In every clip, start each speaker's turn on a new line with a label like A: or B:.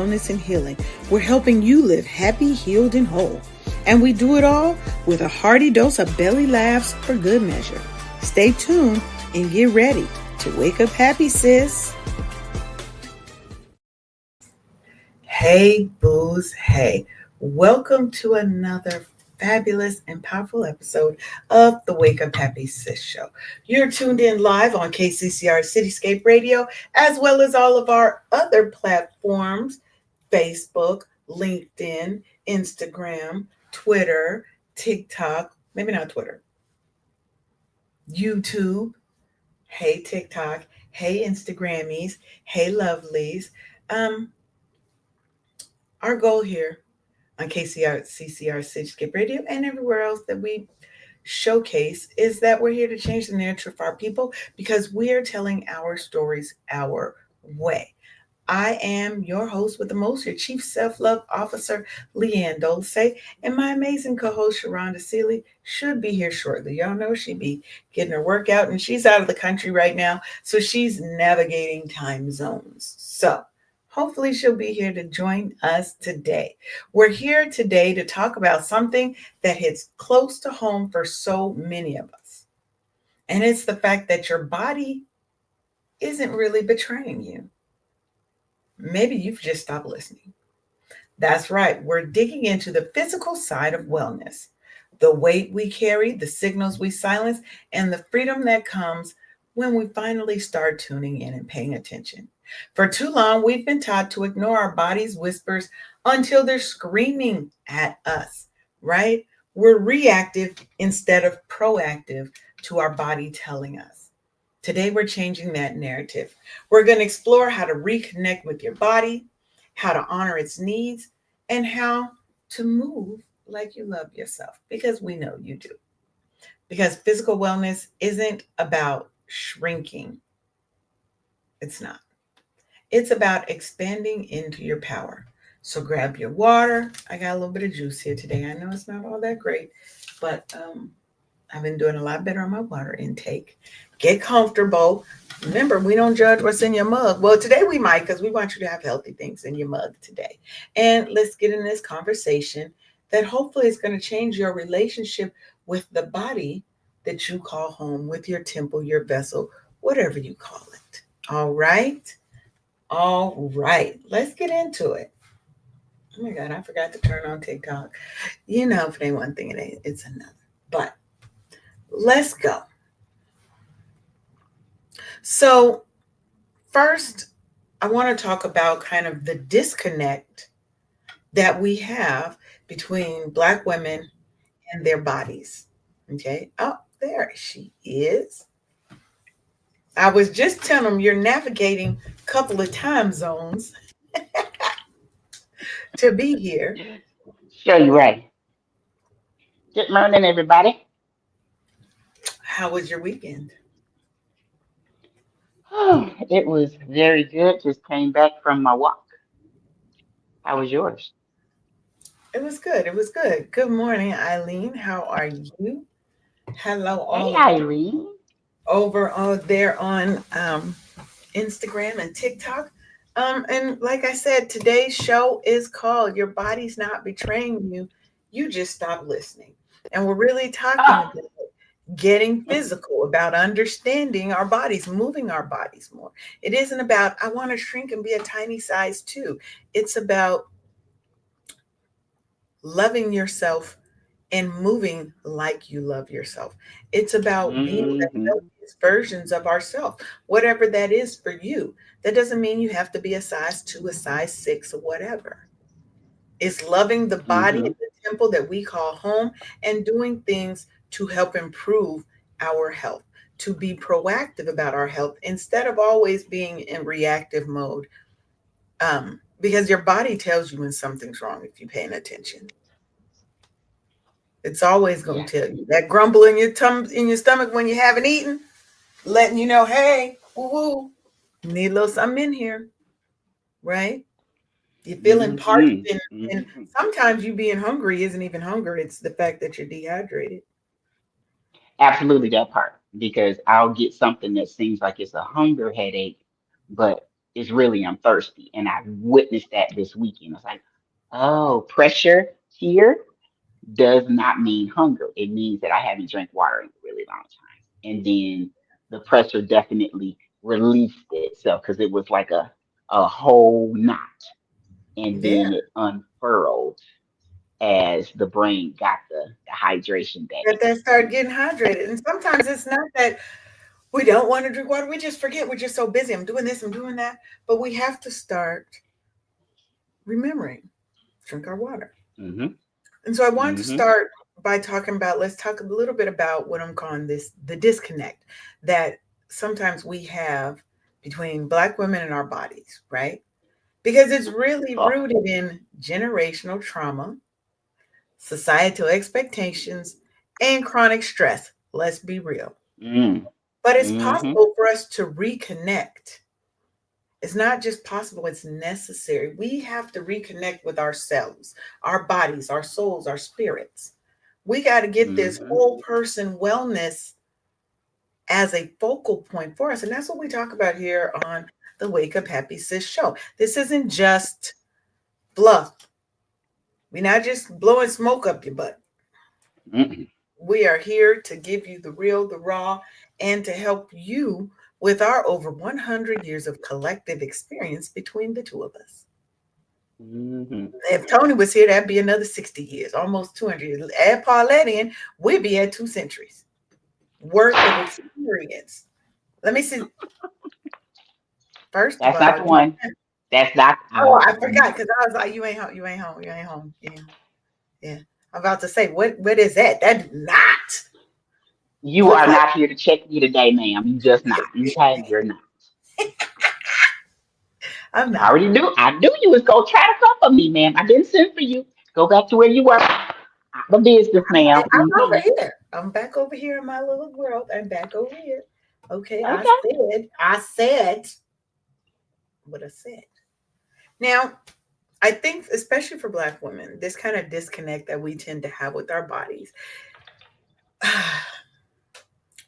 A: wellness and healing. We're helping you live happy, healed, and whole. And we do it all with a hearty dose of belly laughs for good measure. Stay tuned and get ready to wake up happy, sis. Hey, booze. Hey, welcome to another fabulous and powerful episode of the Wake Up Happy Sis Show. You're tuned in live on KCCR Cityscape Radio, as well as all of our other platforms, Facebook, LinkedIn, Instagram, Twitter, TikTok, maybe not Twitter, YouTube, hey TikTok, hey Instagrammies, hey lovelies. Our goal here on CCR Cityscape Radio and everywhere else that we showcase is that we're here to change the narrative for our people because we are telling our stories our way. I am your host with the most, your Chief Self-Love Officer, Leanne Dulce, and my amazing co-host, Sharonda Seeley, should be here shortly. Y'all know she'd be getting her workout, and she's out of the country right now, so she's navigating time zones. So hopefully she'll be here to join us today. We're here today to talk about something that hits close to home for so many of us, and it's the fact that your body isn't really betraying you. Maybe you've just stopped listening. That's right. We're digging into the physical side of wellness, the weight we carry, the signals we silence, and the freedom that comes when we finally start tuning in and paying attention. For too long, we've been taught to ignore our body's whispers until they're screaming at us, right? We're reactive instead of proactive to our body telling us. Today, we're changing that narrative. We're going to explore how to reconnect with your body, how to honor its needs, and how to move like you love yourself, because we know you do. Because physical wellness isn't about shrinking. It's not. It's about expanding into your power. So grab your water. I got a little bit of juice here today. I know it's not all that great, but I've been doing a lot better on my water intake. Get comfortable. Remember, we don't judge what's in your mug. Well, today we might, because we want you to have healthy things in your mug today. And let's get in this conversation that hopefully is going to change your relationship with the body that you call home, with your temple, your vessel, whatever you call it. All right? All right. Let's get into it. Oh my God, I forgot to turn on TikTok. You know, if it ain't one thing, it's another. But let's go. So first, I want to talk about kind of the disconnect that we have between Black women and their bodies. Okay. Oh, there she is. I was just telling them you're navigating a couple of time zones to be here.
B: Sure, you're right. Good morning, everybody.
A: How was your weekend?
B: Oh, it was very good. Just came back from my walk. How was yours?
A: It was good. It was good. Good morning, Eileen. How are you? Hello,
B: Hey,
A: all of you
B: Irene.
A: over there on Instagram and TikTok. And like I said, today's show is called Your Body's Not Betraying You. You just stop listening. And we're really talking
B: Oh,
A: about getting physical, about understanding our bodies, moving our bodies more. It isn't about, I want to shrink and be a tiny size too. It's about loving yourself and moving like you love yourself. It's about being the
B: hmm
A: healthiest versions of ourselves, whatever that is for you. That doesn't mean you have to be a size 2, a size 6, or whatever. It's loving the body
B: hmm
A: and the temple that we call home and doing things to help improve our health, to be proactive about our health instead of always being in reactive mode. Because your body tells you when something's wrong if you're paying attention. It's always going
B: Yeah.
A: to tell you that grumble in your in your stomach when you haven't eaten, letting you know, hey, woo woo, need a little something in here, right? You're feeling parched,
B: hmm
A: and
B: hmm
A: sometimes you being hungry isn't even hunger; it's the fact that you're dehydrated.
B: Absolutely that part. Because I'll get something that seems like it's a hunger headache, but is really I'm thirsty. And I witnessed that this weekend. I was like, oh, pressure here does not mean hunger. It means that I haven't drank water in a really long time. And then the pressure definitely released itself because it was like a whole knot. And
A: Yeah.
B: then it unfurled as the brain got the hydration that
A: That
B: it
A: they
B: needed.
A: start getting hydrated. And sometimes it's not that we don't want to drink water. We just forget. We're just so busy. I'm doing this, I'm doing that. But we have to start remembering, drink our water.
B: Hmm.
A: And so I wanted to
B: Hmm.
A: start by talking about, let's talk a little bit about what I'm calling this the disconnect that sometimes we have between Black women and our bodies, right? Because it's really
B: Oh.
A: rooted in generational trauma, societal expectations, and chronic stress. Let's be real.
B: Mm.
A: But it's
B: Hmm.
A: possible for us to reconnect. It's not just possible, it's necessary. We have to reconnect with ourselves, our bodies, our souls, our spirits. We got to get this
B: Hmm.
A: whole person wellness as a focal point for us. And that's what we talk about here on the Wake Up Happy Sis show. This isn't just fluff. We're not just blowing smoke up your butt.
B: Mm.
A: We are here to give you the real, the raw, and to help you with our over 100 years of collective experience between the two of us.
B: Hmm.
A: If Tony was here, that'd be another 60 years, almost 200 years. Add Paulette in, we'd be at 2 centuries worth of experience. Let me see. First of
B: That's
A: all,
B: not the one. That's not.
A: oh, I forgot because I was like, you ain't home, you ain't home, you ain't home. Yeah, yeah. I'm about to say, what is that? That do not
B: You
A: look
B: are
A: like
B: not here to check me today, ma'am. You just not. Okay, you're not.
A: I'm
B: I
A: not.
B: already knew. I knew you was gonna try to come for me, ma'am. I didn't send for you. Go back to where you were. The business, ma'am.
A: I'm over
B: Hmm.
A: here. I'm back over here in my little world. I'm back over here. Okay,
B: Okay.
A: I said what I said. Now, I think, especially for Black women, this kind of disconnect that we tend to have with our bodies,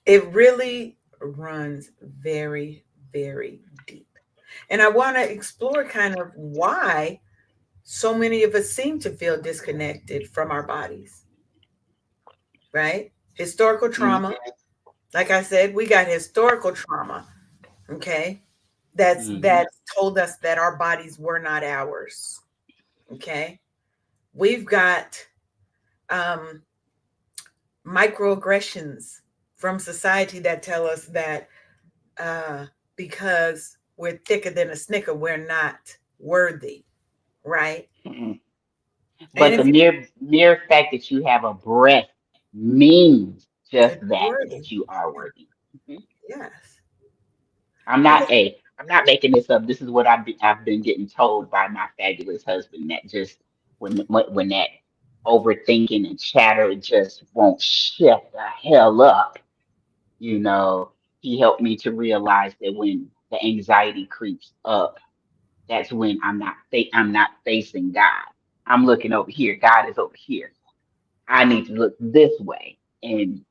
A: it really runs very, very deep. And I want to explore kind of why so many of us seem to feel disconnected from our bodies, right? Historical trauma. Like I said, we got historical trauma, okay?
B: Mm-hmm.
A: That's told us that our bodies were not ours, okay? We've got um microaggressions from society that tell us that uh, because we're thicker than a snicker, we're not worthy, right?
B: Hmm.
A: And
B: But
A: if
B: the mere fact that you have a breath means just
A: you're
B: that
A: worthy,
B: you are worthy. Mhm.
A: yes, because
B: I'm not making this up. This is what I've been getting told by my fabulous husband. That just when that overthinking and chatter just won't shut the hell up. You know, he helped me to realize that when the anxiety creeps up, that's when I'm not facing God. I'm looking over here. God is over here. I need to look this way and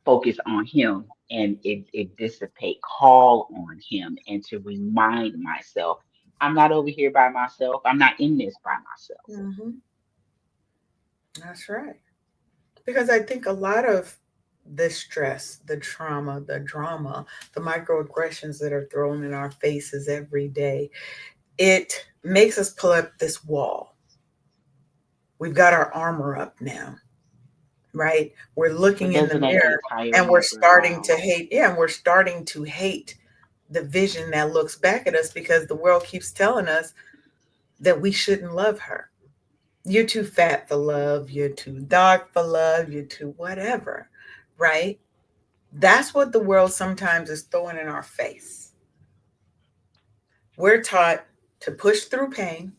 B: focus on him and it dissipate, call on him and to remind myself, I'm not over here by myself. I'm not in this by myself.
A: mhm, that's right. Because I think a lot of the stress, the trauma, the drama, the microaggressions that are thrown in our faces every day, it makes us pull up this wall. We've got our armor up now, right? We're
B: But
A: looking in the
B: doesn't that
A: mirror
B: get tiring
A: and we're
B: after a
A: starting to
B: while?
A: hate, yeah, and we're starting to hate the vision that looks back at us because the world keeps telling us that we shouldn't love her. You're too fat for love, you're too dark for love, you're too whatever, right? That's what the world sometimes is throwing in our face. We're taught to push through pain,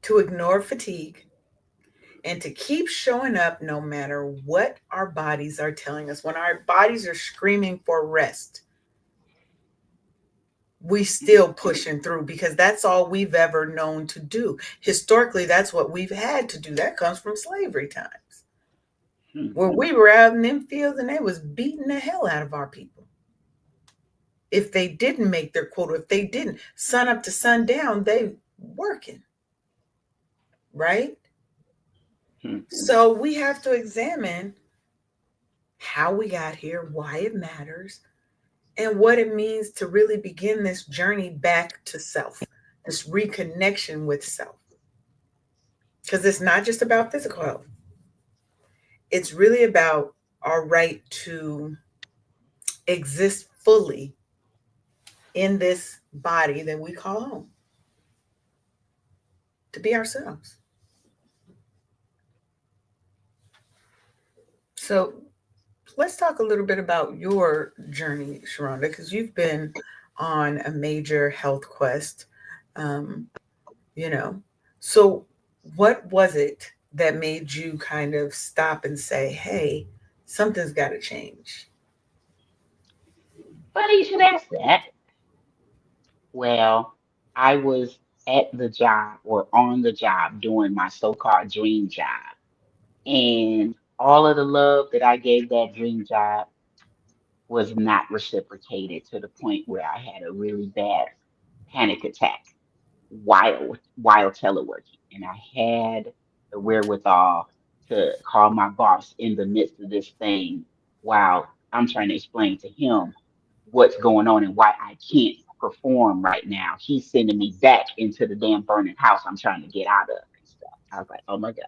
A: to ignore fatigue, and to keep showing up no matter what our bodies are telling us. When our bodies are screaming for rest, we still pushing through because that's all we've ever known to do. Historically, that's what we've had to do. That comes from slavery times, where
B: Hmm.
A: we were out in them fields and they was beating the hell out of our people. If they didn't make their quota, if they didn't sun up to sundown, they working, right?
B: Hmm.
A: So we have to examine how we got here, why it matters, and what it means to really begin this journey back to self, this reconnection with self. Because it's not just about physical health, it's really about our right to exist fully in this body that we call home, to be ourselves. So let's talk a little bit about your journey, Sharonda, because you've been on a major health quest. Um, you know, so what was it that made you kind of stop and say, hey, something's got to change?
B: Funny you should ask that. Well, I was at the job or on the job doing my so-called dream job. And all of the love that I gave that dream job was not reciprocated to the point where I had a really bad panic attack while teleworking. And I had the wherewithal to call my boss in the midst of this thing while I'm trying to explain to him what's going on and why I can't perform right now. He's sending me back into the damn burning house I'm trying to get out of and stuff. I was like, oh my God,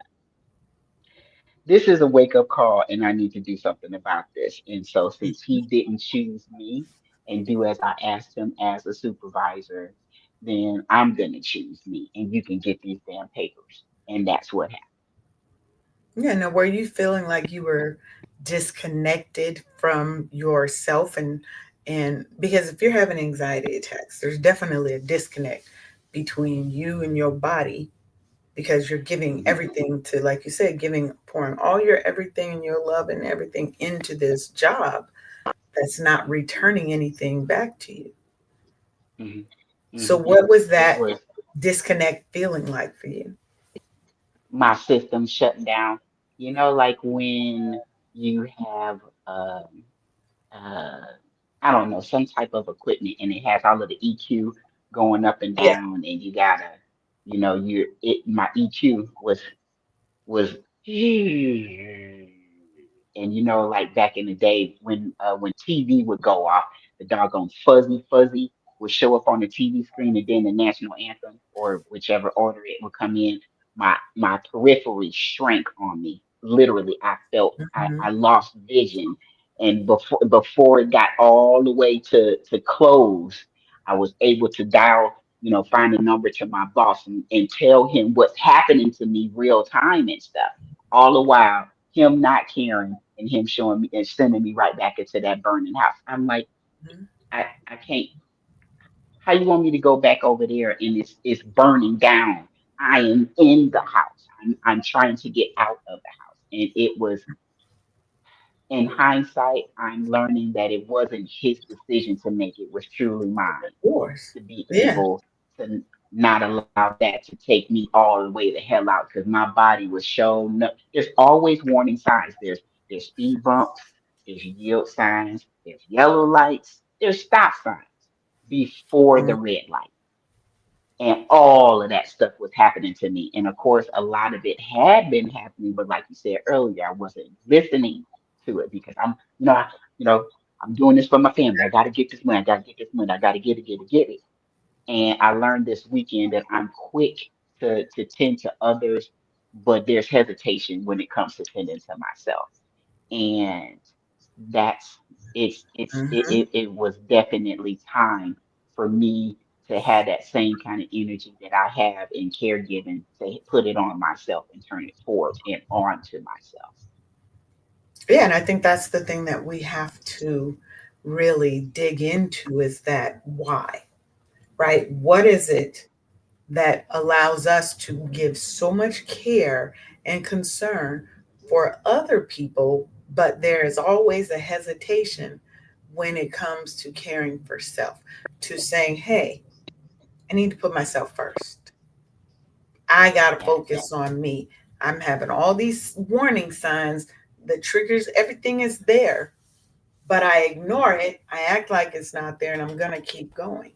B: this is a wake up call and I need to do something about this. And so since he didn't choose me and do as I asked him as a supervisor, then I'm gonna choose me and you can get these damn papers. And that's what happened.
A: Yeah, no, were you feeling like you were disconnected from yourself and because if you're having anxiety attacks, there's definitely a disconnect between you and your body because you're giving
B: Hmm.
A: everything to, like you said, giving, pouring all your everything and your love and everything into this job that's not returning anything back to you.
B: Hmm.
A: So,
B: Hmm.
A: what was
B: It
A: that
B: was
A: disconnect feeling like for you?
B: my system shutting down. You know, like when you have uh I don't know, some type of equipment and it has all of the EQ going up and
A: Yeah.
B: down and you gotta, my EQ was and like back in the day when TV would go off, the doggone fuzzy would show up on the TV screen and then the national anthem or whichever order it would come in, my periphery shrank on me. Literally, I felt
A: Mhm.
B: I lost vision. And before it got all the way to close, I was able to dial, find a number to my boss and tell him what's happening to me real time and stuff. All the while, him not caring and him showing me and sending me right back into that burning house. I'm like,
A: Mhm.
B: I can't. How you want me to go back over there and it's burning down? I am in the house. I'm trying to get out of the house, and it was in hindsight. I'm learning that it wasn't his decision to make. It was truly mine
A: Of course.
B: to be
A: Yeah.
B: able to not allow that to take me all the way the hell out because my body was shown. There's always warning signs. There's speed bumps. There's yield signs. There's yellow lights. There's stop signs before
A: Mhm.
B: the red light. And all of that stuff was happening to me. And of course, a lot of it had been happening, but like you said earlier, I wasn't listening to it because you know, I'm doing this for my family. I got to get this money. I got to get this money. I got to get it. And I learned this weekend that I'm quick to tend to others, but there's hesitation when it comes to tending to myself. And that's
A: Mhm.
B: it was definitely time for me to have that same kind of energy that I have in caregiving to put it on myself and turn it towards and on to myself.
A: Yeah, and I think that's the thing that we have to really dig into is that why, right? What is it that allows us to give so much care and concern for other people, but there is always a hesitation when it comes to caring for self, to saying, hey, I need to put myself first. I got to
B: That
A: focus on me. I'm having all these warning signs, the triggers, everything is there, but I ignore it. I act like it's not there and I'm going to keep going.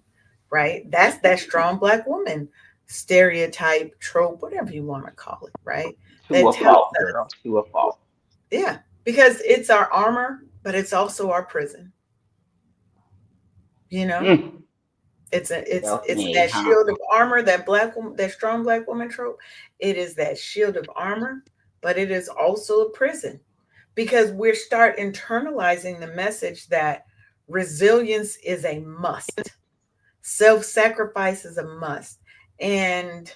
A: Right? That's that strong black woman stereotype, trope, whatever you want to call it, right?
B: To
A: That
B: a
A: tells
B: fault,
A: us,
B: girl. To a fault.
A: yeah, because it's our armor, but it's also our prison, you know?
B: Mm.
A: It's
B: Self-made,
A: that
B: huh?
A: shield of armor, that black woman, that strong black woman trope. It is that shield of armor, but it is also a prison because we start internalizing the message that resilience is a must, self-sacrifice is a must, and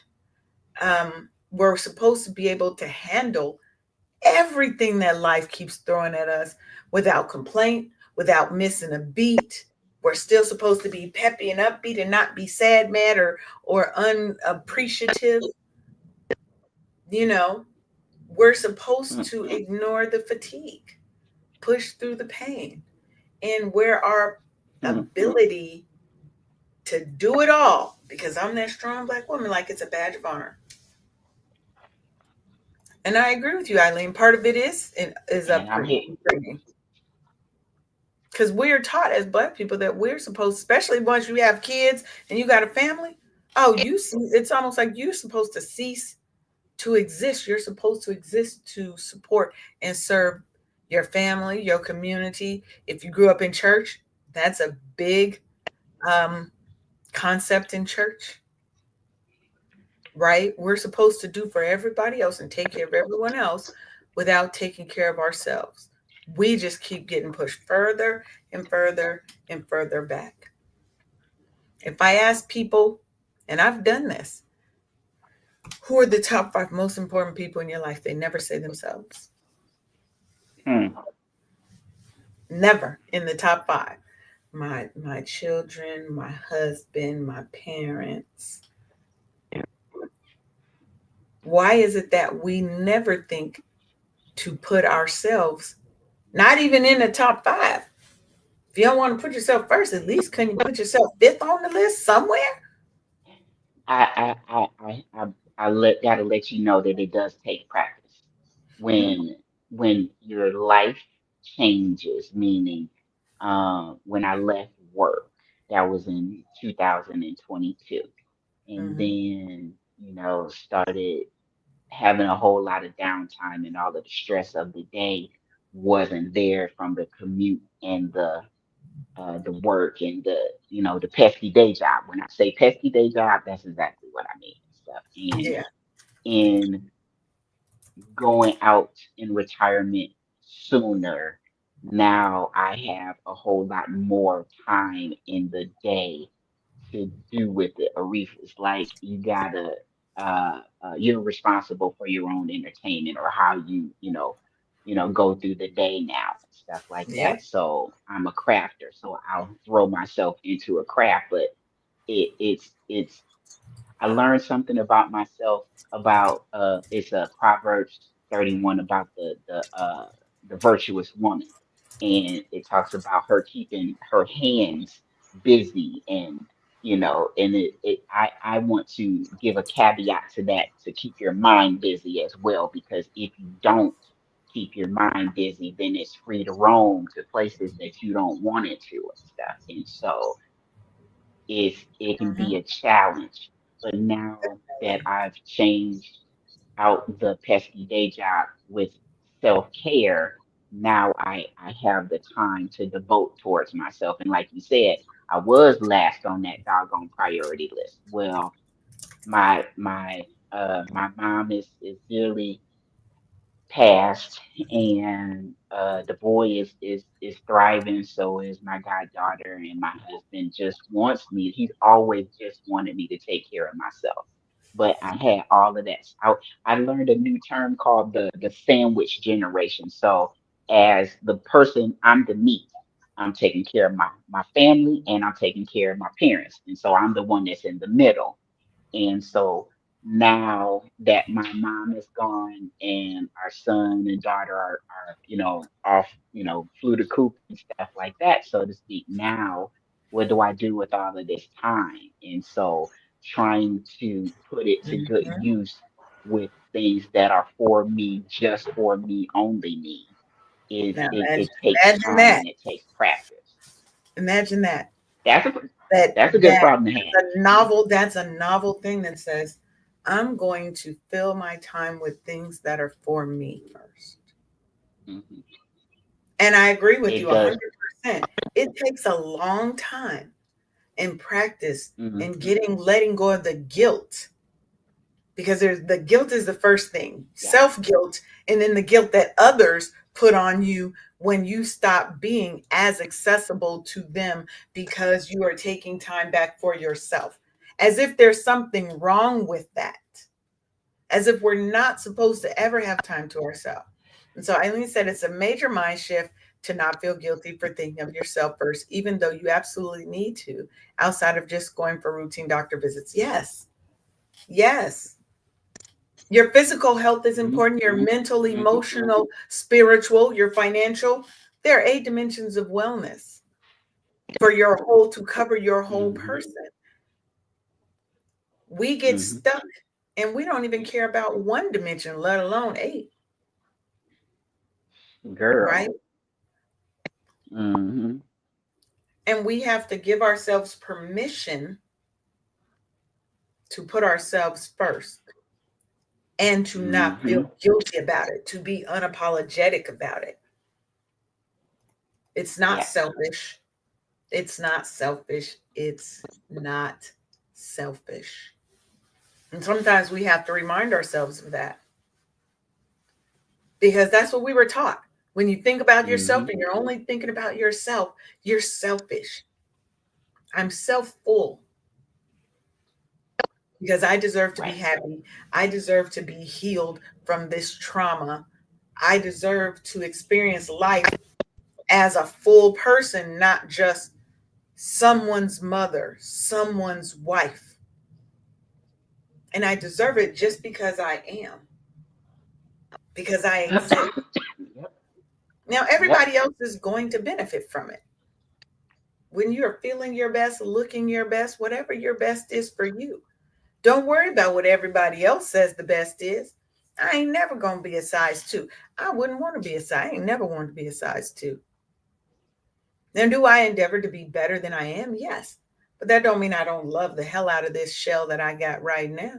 A: we're supposed to be able to handle everything that life keeps throwing at us without complaint, without missing a beat. We're still supposed to be peppy and upbeat and not be sad, mad, or unappreciative. You know, we're supposed to
B: Mm-mm.
A: ignore the fatigue, push through the pain, and where our
B: Mm-mm.
A: ability to do it all, because I'm that strong black woman, like it's a badge of honor. And I agree with you, Eileen. Part of it is
B: And I'm here.
A: upbringing. Because we're taught as black people that we're supposed, especially once you have kids and you got a family, oh, it's almost like you're supposed to cease to exist. You're supposed to exist to support and serve your family, your community. If you grew up in church, that's a big um, concept in church, right? We're supposed to do for everybody else and take care of everyone else without taking care of ourselves. We just keep getting pushed further and further and further back. If I ask people, and I've done this, who are the top five most important people in your life? They never say themselves.
B: Hmm.
A: Never in the top five. My children, my husband, my parents. Why is it that we never think to put ourselves, not even in the top five? If you don't want to put yourself first, at least can you put yourself fifth on the list somewhere?
B: I gotta let you know that it does take practice. When your life changes, meaning when I left work, that was in 2022, and
A: Mm-hmm.
B: then started having a whole lot of downtime, and all of the stress of the day wasn't there from the commute and the work and the pesky day job. When I say pesky day job, that's exactly what I mean and stuff. And
A: Yeah.
B: in going out in retirement sooner, now I have a whole lot more time in the day to do with it. Aretha's like you gotta you're responsible for your own entertainment or how you go through the day now and stuff like
A: Yeah.
B: that. So I'm a crafter, so I'll throw myself into a craft, but it's I learned something about myself about it's a Proverbs 31 about the virtuous woman, and it talks about her keeping her hands busy, and and I want to give a caveat to that, to keep your mind busy as well, because if you don't keep your mind busy, then it's free to roam to places that you don't want it to and stuff. And so it can
A: Mm-hmm.
B: be a challenge. But now that I've changed out the pesky day job with self care, now I have the time to devote towards myself. And like you said, I was last on that doggone priority list. Well, my mom is dearly passed, and the boy is thriving, so is my goddaughter, and my husband just wants me, he's always just wanted me to take care of myself, but I had all of that. I learned a new term called the sandwich generation. So as the person, I'm the meat, I'm taking care of my family, and I'm taking care of my parents, and so I'm the one that's in the middle. And so now that my mom is gone and our son and daughter are off, flew the coop and stuff like that, so to speak, now what do I do with all of this time? And so trying to put it to good use with things that are for me, just for me, only me. is
A: Now
B: it takes
A: imagine
B: time
A: that.
B: and it takes practice.
A: Imagine that.
B: That's a
A: That
B: that's a good
A: that
B: problem to have.
A: that's a novel thing that says, I'm going to fill my time with things that are for me first.
B: Hmm.
A: And I agree with you
B: It does.
A: 100%. It takes a long time in practice in
B: Hmm.
A: getting letting go of the guilt, because there's the guilt is the first thing,
B: Yeah.
A: self guilt, and then the guilt that others put on you when you stop being as accessible to them because you are taking time back for yourself, as if there's something wrong with that, as if we're not supposed to ever have time to ourselves. And so Eileen said it's a major mind shift to not feel guilty for thinking of yourself first, even though you absolutely need to, outside of just going for routine doctor visits. Yes, yes. Your physical health is
B: Hmm.
A: important, your mental,
B: Hmm.
A: emotional, spiritual, your financial. There are 8 dimensions of wellness for your whole, to cover your whole
B: Hmm.
A: person. We get
B: Hmm.
A: stuck and we don't even care about one dimension, let alone 8, right?
B: Girl. Hmm.
A: And we have to give ourselves permission to put ourselves first and to not feel
B: Hmm.
A: guilty about it, to be unapologetic about it. It's not
B: Yes.
A: selfish. It's not selfish. It's not selfish. And sometimes we have to remind ourselves of that, because that's what we were taught. When you think about yourself
B: Hmm.
A: and you're only thinking about yourself, you're selfish. I'm self full because I deserve to be
B: Right.
A: happy. I deserve to be healed from this trauma. I deserve to experience life as a full person, not just someone's mother, someone's wife. And I deserve it just because I am, because I exist.
B: Yep.
A: Now,
B: Yep.
A: everybody else is going to benefit from it. When you're feeling your best, looking your best, whatever your best is for you, don't worry about what everybody else says the best is. I ain't never going to be a size 2. I wouldn't want to be a size. I ain't never want to be a size 2. Now, do I endeavor to be better than I am? Yes. But that don't mean I don't love the hell out of this shell that I got right now.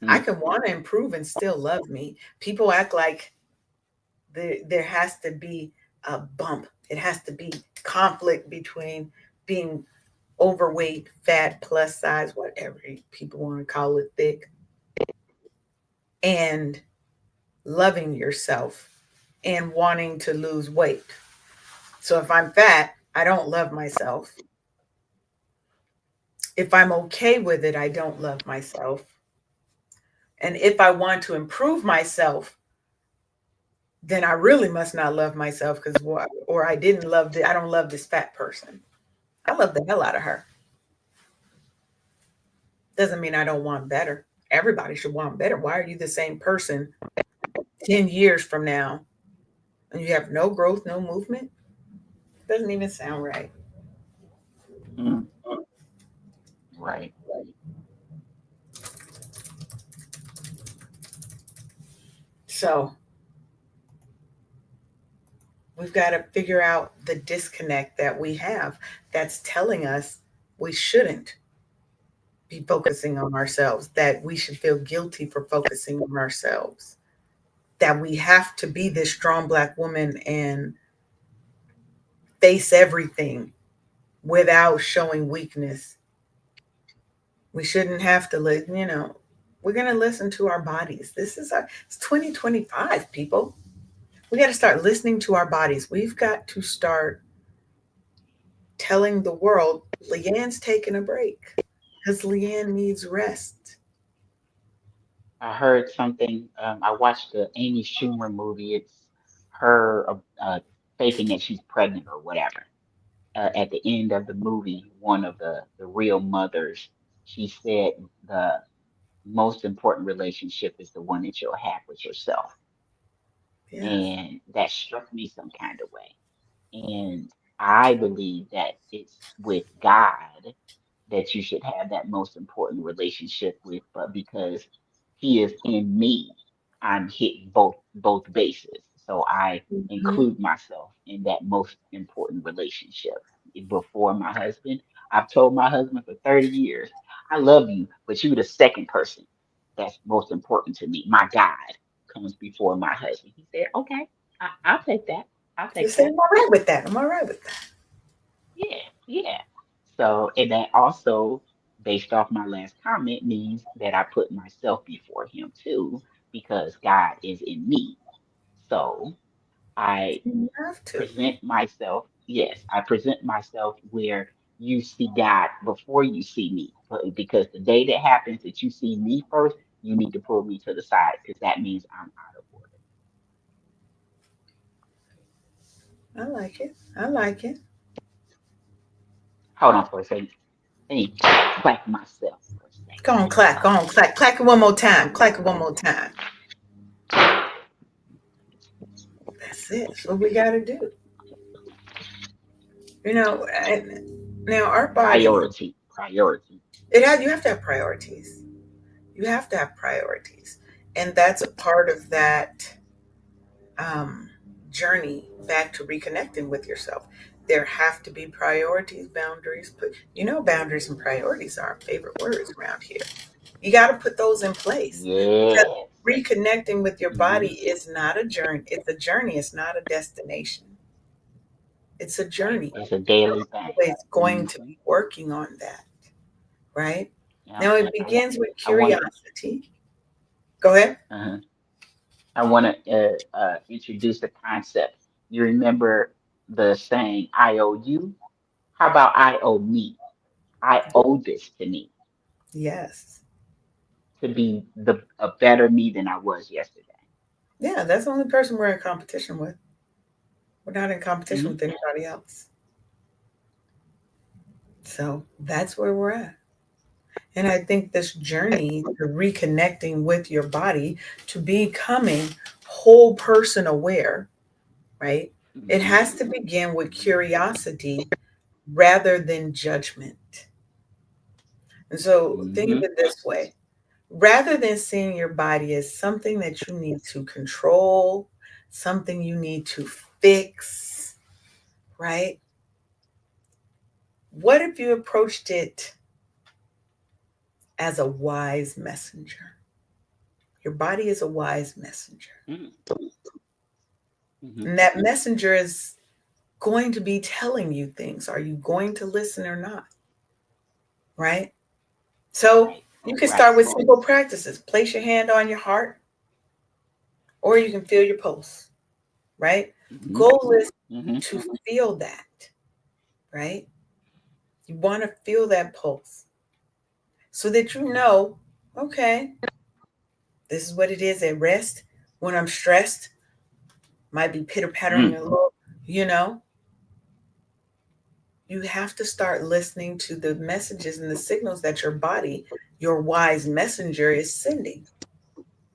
A: I
B: Mm.
A: can want to improve and still love me. People act like there has to be a bump. It has to be conflict between being overweight, fat, plus size, whatever people want to call it, thick, and loving yourself and wanting to lose weight. So if I'm fat, I don't love myself. If I'm okay with it, I don't love myself. And if I want to improve myself, then I really must not love myself, because or I didn't love I don't love this fat person. I love the hell out of her. Doesn't mean I don't want better. Everybody should want better. Why are you the same person 10 years from now and you have no growth, no movement? Doesn't even sound right.
B: Mm. Right.
A: So we've got to figure out the disconnect that we have that's telling us we shouldn't be focusing on ourselves, that we should feel guilty for focusing on ourselves, that we have to be this strong Black woman and face everything without showing weakness. We shouldn't have to we're going to listen to our bodies. It's 2025, people. We got to start listening to our bodies. We've got to start telling the world Leanne's taking a break because Leanne needs rest.
B: I heard something. I watched the Amy Schumer movie. It's her faking that she's pregnant or whatever. At the end of the movie, one of the real mothers, she said the most important relationship is the one that you'll have with yourself,
A: Yes.
B: and that struck me some kind of way. And I believe that it's with God that you should have that most important relationship with, but because He is in me, I'm hitting both bases. So I
A: Mhm.
B: include myself in that most important relationship. Before my husband, I've told my husband for 30 years, I love you, but you're the second person that's most important to me. My God comes before my husband. He said, okay, I'll take that. I'll
A: You
B: take
A: say,
B: that.
A: I'm all right with that. I'm all right with that.
B: Yeah, yeah. So, and that also, based off my last comment, means that I put myself before him too, because God is in me. So I
A: You have to.
B: present myself, yes, I present myself where you see God before you see me. But because the day that happens that you see me first, you need to pull me to the side because that means I'm out of order.
A: I like it. I like it.
B: Hold on for a second. Let me clap myself for a
A: Go
B: second.
A: on, clack. Go on, clack. Clack it one more time. Clack it one more time. That's it. That's what we got to do. You know, now our body,
B: Priority, priority.
A: it has, you have to have priorities. You have to have priorities. And that's a part of that um, journey back to reconnecting with yourself. There have to be priorities, boundaries. But you know, boundaries and priorities are our favorite words around here. You got to put those in place because
B: Yes.
A: reconnecting with your body
B: Hmm.
A: is not a journey. It's a journey. It's not a destination. It's a
B: Right.
A: journey.
B: It's a daily thing.
A: Always going to
B: Hmm.
A: be working on that, right?
B: Yeah.
A: Now it
B: I want.
A: begins with
B: I want.
A: curiosity. Go ahead.
B: Uh, I want to introduce the concept. You remember the saying, "I owe you." How about I owe me? I owe this to me
A: Yes.
B: to be a better me than I was yesterday.
A: Yeah, that's the only person we're in competition with. We're not in competition
B: Hmm.
A: with anybody else. So that's where we're at. And I think this journey to reconnecting with your body, to becoming whole person aware, right? It
B: Hmm.
A: has to begin with curiosity rather than judgment. And so think of
B: Hmm.
A: it this way, rather than seeing your body as something that you need to control, something you need to fix, right? What if you approached it as a wise messenger? Your body is a wise messenger.
B: Hmm.
A: And that messenger is going to be telling you things. Are you going to listen or not? Right? So
B: Right.
A: you can
B: Right.
A: start with simple practices. Place your hand on your heart, or you can feel your pulse, right?
B: Hmm.
A: Goal is
B: Hmm.
A: to feel that, right? You want to feel that pulse so that you know, okay, this is what it is at rest. When I'm stressed, might be pitter pattering a
B: Mm.
A: little, you know, you have to start listening to the messages and the signals that your body, your wise messenger, is sending,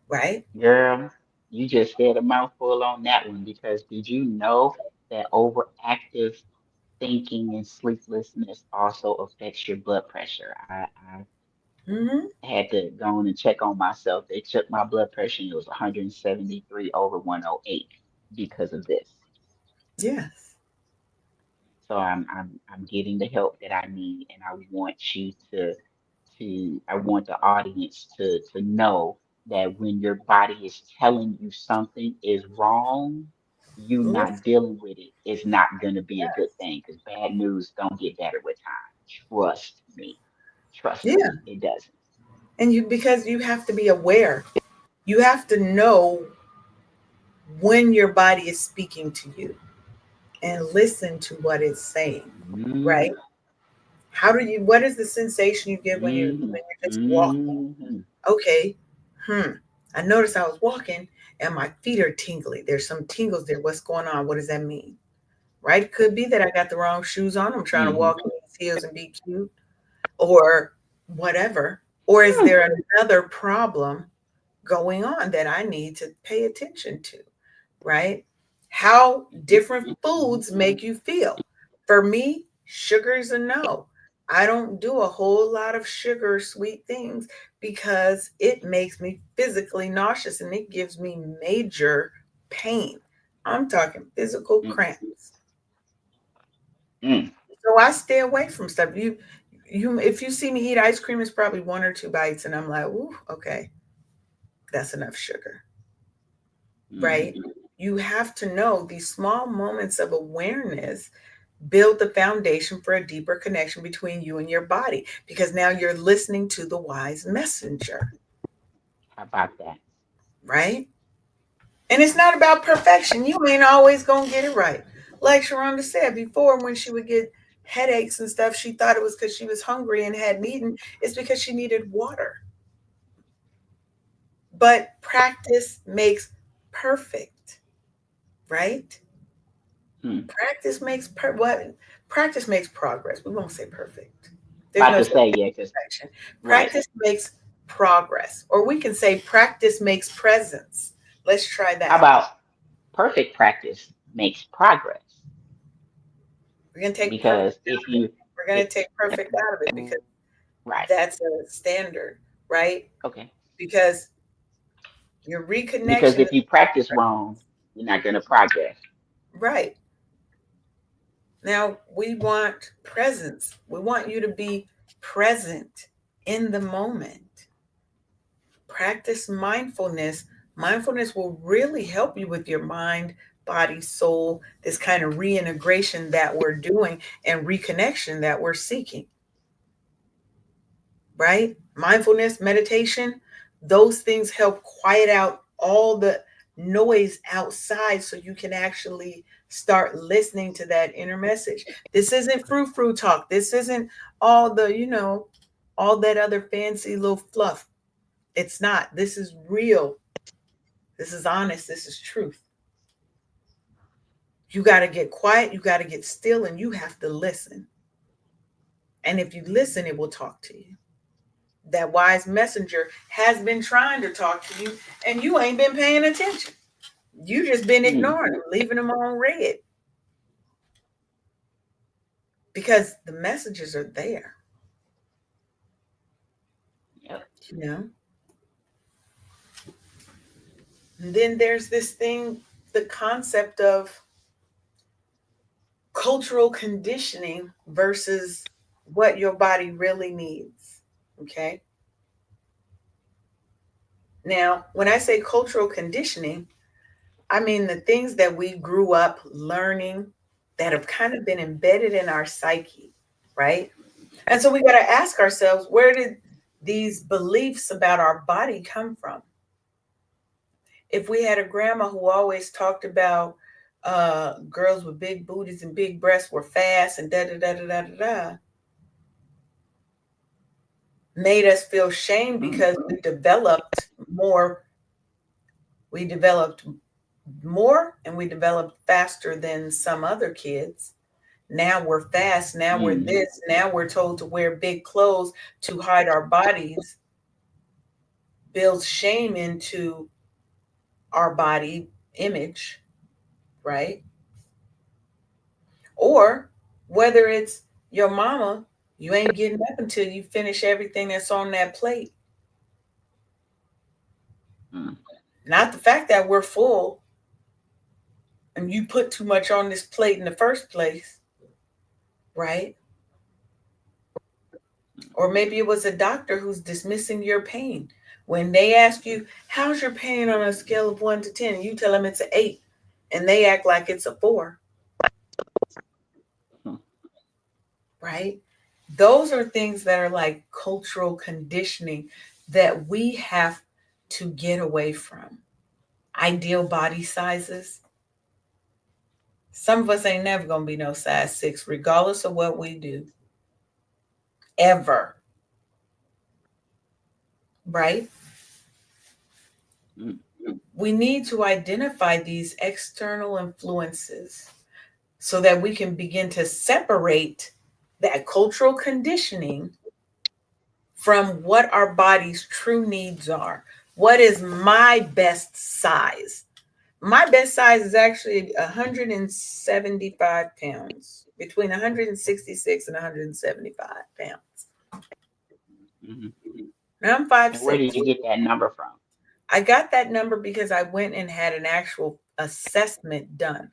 A: right?
B: Girl, you just said a mouthful on that one because did you know that overactive thinking and sleeplessness also affects your blood pressure? I
A: Mm-hmm.
B: had to go on and check on myself. They took my blood pressure and it was 173 over 108 because of this.
A: Yes.
B: So I'm getting the help that I need, and I want you to I want the audience to know that when your body is telling you something is wrong, you not
A: Listen.
B: dealing with it is not gonna be a good thing because bad news don't get better with time. Trust me. Trust
A: Yeah.
B: me, it doesn't.
A: And you, because you have to be aware, you have to know when your body is speaking to you and listen to what it's saying, right?
B: Hmm.
A: How do you, what is the sensation you get when
B: Hmm.
A: when you're just walking?
B: Hmm.
A: Okay, hmm. I noticed I was walking and my feet are tingly. There's some tingles there. What's going on? What does that mean? Right? Could be that I got the wrong shoes on. I'm trying to
B: Hmm.
A: walk in these heels and be cute or whatever. Or is there another problem going on that I need to pay attention to? Right? How different foods make you feel. For me, sugar is a no. I don't do a whole lot of sugar sweet things because it makes me physically nauseous and it gives me major pain. I'm talking physical
B: Mm,
A: cramps.
B: mm.
A: So I stay away from stuff. If you see me eat ice cream, it's probably one or two bites, and I'm like, ooh, okay, that's enough sugar, right?
B: Mhm.
A: You have to know these small moments of awareness build the foundation for a deeper connection between you and your body because now you're listening to the wise messenger,
B: How about that?
A: right? And it's not about perfection. You ain't always gonna get it right. Like Sharonda said before, when she would get headaches and stuff, she thought it was because she was hungry and hadn't eaten. It's because she needed water. But practice makes perfect, right?
B: Hmm.
A: Practice makes what? Practice makes progress. We won't say perfect. There's
B: About
A: no
B: to
A: such
B: say,
A: thing
B: yeah,
A: as
B: because
A: perfection.
B: right.
A: Practice makes progress, or we can say practice makes presence. Let's try
B: How
A: that.
B: about perfect practice makes progress?
A: We're gonna take perfect
B: Because if
A: out of it.
B: you,
A: We're gonna
B: it,
A: take perfect out of it because
B: right,
A: that's a standard, right?
B: okay.
A: Because your
B: Because
A: reconnection
B: if
A: is
B: you practice wrong, you're not going to progress.
A: right. Now we want presence. We want you to be present in the moment. Practice mindfulness. Mindfulness will really help you with your mind, body, soul, this kind of reintegration that we're doing and reconnection that we're seeking, right? Mindfulness, meditation, those things help quiet out all the noise outside so you can actually start listening to that inner message. This isn't frou-frou talk. This isn't all the, all that other fancy little fluff. It's not. This is real. This is honest. This is truth. You got to get quiet. You got to get still and you have to listen. And if you listen, it will talk to you. That wise messenger has been trying to talk to you and you ain't been paying attention. You just been
B: Hmm.
A: ignoring them, leaving them on red because the messages are there,
B: Yep.
A: you know. And then there's this thing, the concept of cultural conditioning versus what your body really needs. Okay. Now, when I say cultural conditioning, I mean the things that we grew up learning that have kind of been embedded in our psyche, right? And so we got to ask ourselves, where did these beliefs about our body come from? If we had a grandma who always talked about girls with big booties and big breasts were fast and da da da da da da da, made us feel shame
B: Hmm.
A: because more, we developed more and we developed faster than some other kids. Now we're fast. Now we're
B: Hmm.
A: this. Now we're told to wear big clothes to hide our bodies, builds shame into our body image, right? Or whether it's your mama, you ain't getting up until you finish everything that's on that plate.
B: Hmm.
A: Not the fact that we're full and you put too much on this plate in the first place, right? Or maybe it was a doctor who's dismissing your pain. When they ask you, how's your pain on a scale of 1 to 10? And you tell them it's an 8, and they act like it's a 4,
B: Hmm.
A: right? Those are things that are like cultural conditioning that we have to get away from. Ideal body sizes. Some of us ain't never going to be no size 6, regardless of what we do, ever, right?
B: Hmm.
A: We need to identify these external influences so that we can begin to separate that cultural conditioning from what our body's true needs are. What is my best size? My best size is actually 175 pounds, between 166 and 175 pounds.
B: Hmm.
A: Now I'm five
B: And where
A: six.
B: did you get that number from?
A: I got that number because I went and had an actual assessment done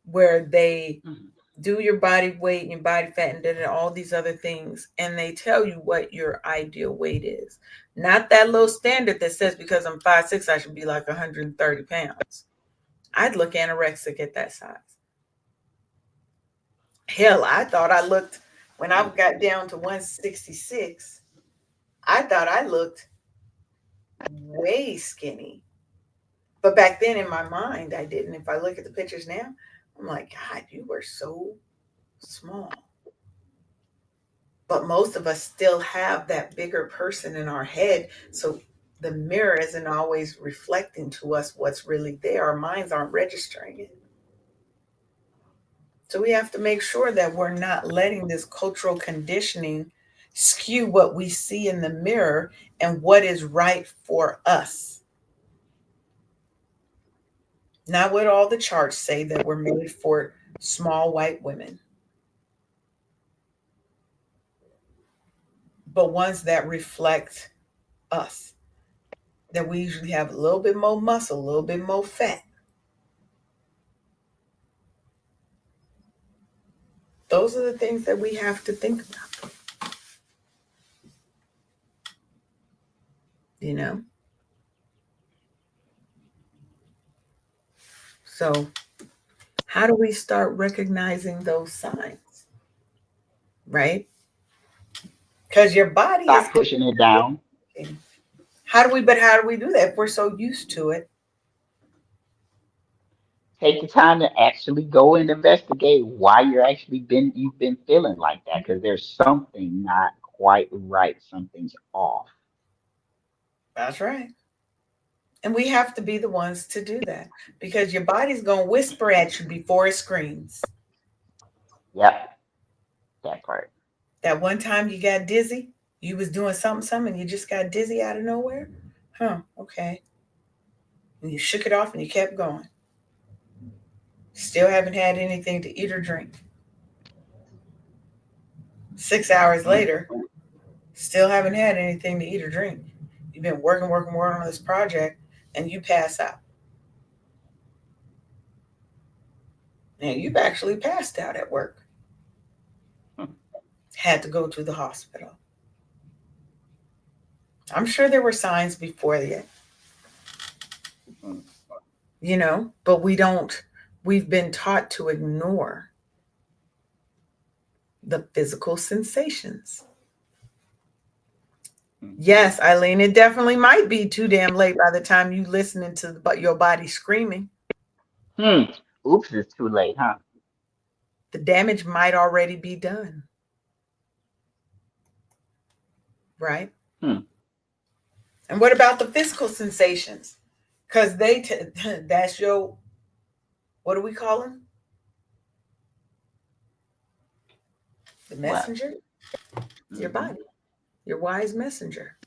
A: where they
B: Mm.
A: do your body weight and your body fat and all these other things, and they tell you what your ideal weight is. Not that little standard that says because I'm 5'6", I should be like 130 pounds. I'd look anorexic at that size. Hell, I thought I looked, when I got down to 166, I thought I looked way skinny. But back then in my mind, I didn't. If I look at the pictures now, I'm like, God, you were so small. But most of us still have that bigger person in our head. So the mirror isn't always reflecting to us what's really there. Our minds aren't registering it. So we have to make sure that we're not letting this cultural conditioning skew what we see in the mirror and what is right for us. Not what all the charts say that we're made for small white women, but ones that reflect us. That we usually have a little bit more muscle, a little bit more fat. Those are the things that we have to think about, you know? So, how do we start recognizing those signs, right? Because your body is
B: Stop pushing it down.
A: communicating. How do we do that if we're so used to it?
B: Take the time to actually go and investigate why you've been feeling like that, because there's something not quite right. Something's off.
A: That's right. And we have to be the ones to do that because your body's going to whisper at you before it screams.
B: Yep, that part.
A: That one time you got dizzy, you was doing something, and you just got dizzy out of nowhere. Huh, okay. And you shook it off and you kept going. Still haven't had anything to eat or drink. 6 hours
B: Mm.
A: later, still haven't had anything to eat or drink. You've been working on this project, and you pass out. Now, you've actually passed out at work,
B: Mm.
A: had to go to the hospital. I'm sure there were signs before that,
B: Mm.
A: but we've been taught to ignore the physical sensations.
B: Mhm.
A: Yes, Eileen, it definitely might be too damn late by the time you listening to your body screaming.
B: Hmm. Oops, it's too late, huh?
A: The damage might already be done, right?
B: Hmm.
A: And what about the physical sensations? Because that's your, what do we call them? The
B: What?
A: messenger, your
B: Hmm.
A: body, your wise messenger.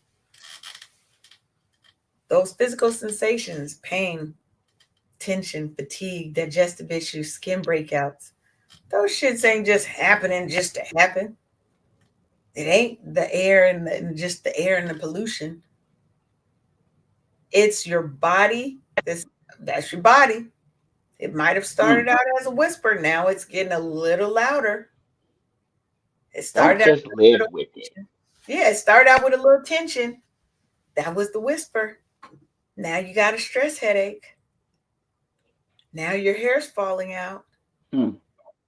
A: Those physical sensations, pain, tension, fatigue, digestive issues, skin breakouts, those shits ain't just happening just to happen. It ain't the air and just the air and the pollution. It's your body. That's your body. It might have
B: Hmm.
A: started out as a whisper. Now it's getting a little louder. It
B: Don't
A: started out
B: just
A: with a
B: live
A: little
B: with it.
A: tension. Yeah, it started out with a little tension. That was the whisper. Now you got a stress headache. Now your hair's falling out.
B: Hmm.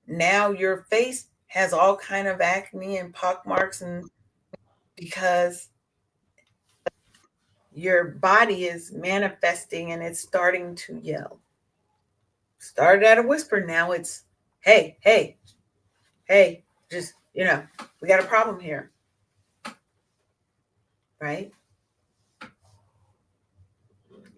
A: Now your face has all kind of acne and pock marks, and because your body is manifesting and it's starting to yell. Started at a whisper, now it's hey, hey, hey, just we got a problem here, right?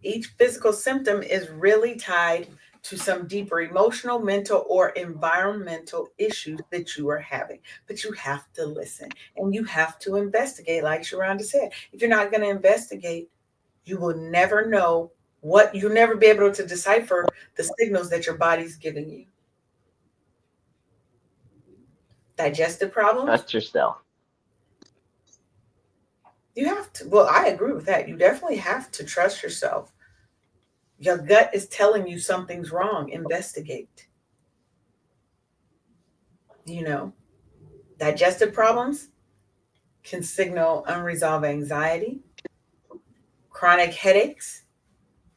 A: Each physical symptom is really tied to some deeper emotional, mental, or environmental issues that you are having. But you have to listen and you have to investigate, like Sharonda said. If you're not going to investigate, you will never know you'll never be able to decipher the signals that your body's giving you. Digestive problems,
B: Trust yourself.
A: you have to, well, I agree with that. You definitely have to trust yourself. Your gut is telling you something's wrong. Investigate. You know, digestive problems can signal unresolved anxiety. Chronic headaches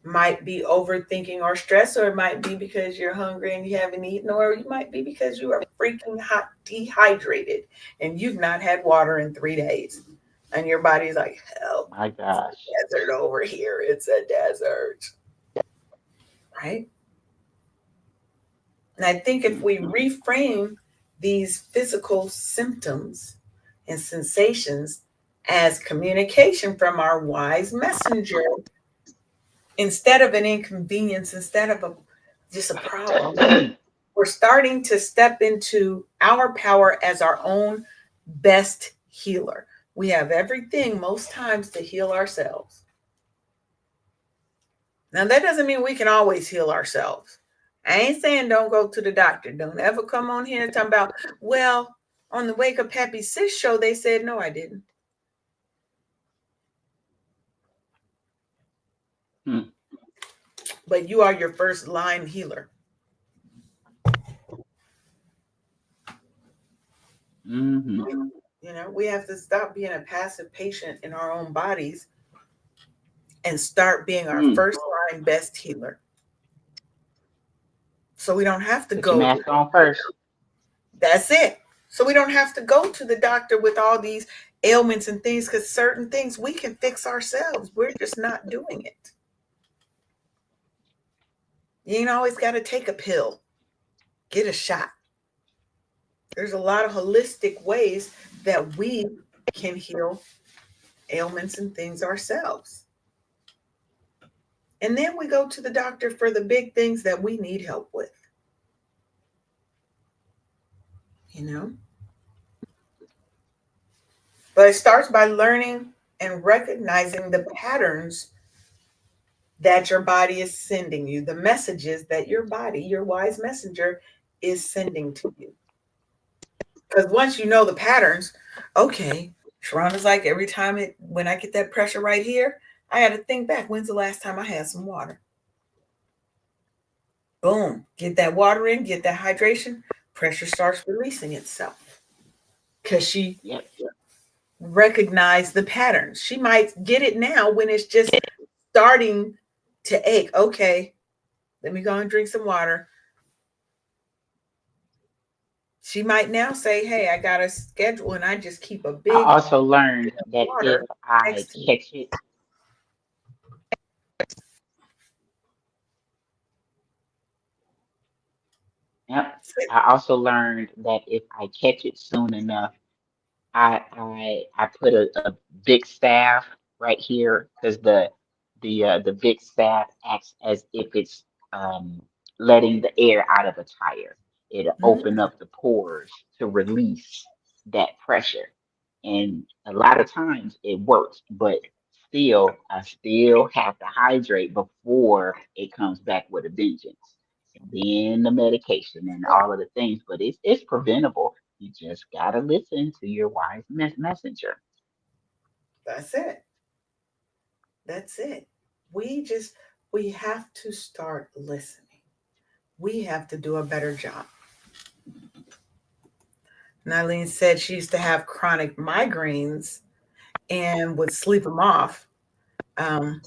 A: might be overthinking or stress, or it might be because you're hungry and you haven't eaten, or you might be because you are freaking hot dehydrated and you've not had water in 3 days. And your body's like, help,
B: My
A: it's
B: gosh.
A: a desert over here. It's a desert, right? And I think if we
B: Mhm.
A: reframe these physical symptoms and sensations as communication from our wise messenger, instead of an inconvenience, instead of just a problem, we're starting to step into our power as our own best healer. We have everything most times to heal ourselves. Now, that doesn't mean we can always heal ourselves. I ain't saying don't go to the doctor. Don't ever come on here and talk about, well, on the Wake Up Happy Sis show, they said, no, I didn't.
B: Hmm.
A: But you are your first line healer.
B: Mhm.
A: You know, we have to stop being a passive patient in our own bodies and start being our
B: Mm.
A: first line best healer. So we don't have to
B: Put your
A: go.
B: mask on first.
A: That's it. So we don't have to go to the doctor with all these ailments and things, because certain things we can fix ourselves. We're just not doing it. You ain't always got to take a pill, get a shot. There's a lot of holistic ways that we can heal ailments and things ourselves. And then we go to the doctor for the big things that we need help with, you know? But it starts by learning and recognizing the patterns that your body is sending you, the messages that your body, your wise messenger, is sending to you. Because once you know the patterns, okay, Sharonda's like, every time when I get that pressure right here, I got to think back, when's the last time I had some water? Boom, get that water in, get that hydration, pressure starts releasing itself. Because she
B: Yep.
A: recognized the patterns. She might get it now when it's just starting to ache. Okay, let me go and drink some water. She might now say, hey, I got a schedule and I just keep a
B: I
A: big
B: also learned that if
A: water
B: I
A: next to me.
B: catch it, yep. I also learned that if I catch it soon enough, I put a big staff right here because the big staff acts as if it's letting the air out of a tire. It'll open
A: Mm,
B: up the pores to release that pressure. And a lot of times it works, but still, I still have to hydrate before it comes back with a vengeance. And then the medication and all of the things, but it's preventable. You just gotta listen to your wise messenger.
A: that's it. That's it. We just, we have to start listening. We have to do a better job. Nylene said she used to have chronic migraines and would sleep them off. Um,